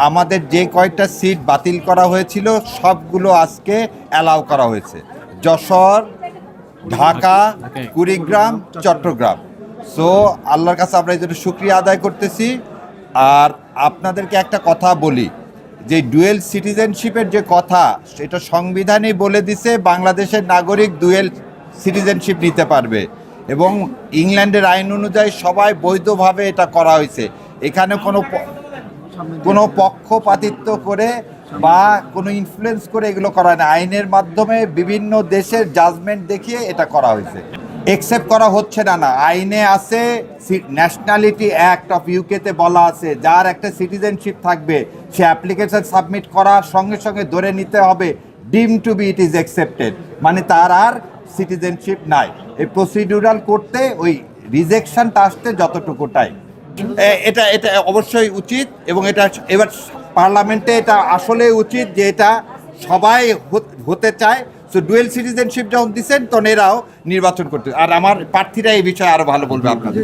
আমাদের যে কয়টা সিট বাতিল করা হয়েছিল সবগুলো আজকে অ্যালাউ করা হয়েছে। যশোর, ঢাকা, কুড়িগ্রাম, চট্টগ্রাম। সো আল্লাহর কাছে আমরা এই জন্য শুকরিয়া আদায় করতেছি। আর আপনাদেরকে একটা কথা বলি, যে ডুয়েল সিটিজেনশিপের যে কথা, সেটা সংবিধানেই বলে দিছে বাংলাদেশের নাগরিক ডুয়েল সিটিজেনশিপ নিতে পারবে, এবং ইংল্যান্ডের আইন অনুযায়ী সবাই বৈধভাবে এটা করা হয়েছে। এখানে কোনো পক্ষপাতিত্ব করে বা কোনো ইনফ্লুয়েন্স করে এগুলো করা হয় না। আইনের মাধ্যমে বিভিন্ন দেশের জাজমেন্ট দেখিয়ে এটা করা হয়েছে। একসেপ্ট করা হচ্ছে না, আইনে আছে, ন্যাশনালিটি অ্যাক্ট অফ ইউকেতে বলা আছে যার একটা সিটিজেনশিপ থাকবে সে অ্যাপ্লিকেশন সাবমিট করার সঙ্গে সঙ্গে ধরে নিতে হবে deem to be it is accepted, মানে তার আর সিটিজেনশিপ নাই। এই প্রসিডিউরাল করতে ওই রিজেকশনটা আসতে যতটুকু টাইম, এটা এটা অবশ্যই উচিত, এবং এটা এবার পার্লামেন্টে এটা আসলে উচিত যে এটা সবাই হতে চায়। সো ডুয়েল সিটিজেনশিপ যখন দিচ্ছেন তখন এরাও নির্বাচন করতে, আর আমার প্রার্থীরা এই বিষয়ে আরও ভালো বলবে আপনাদের।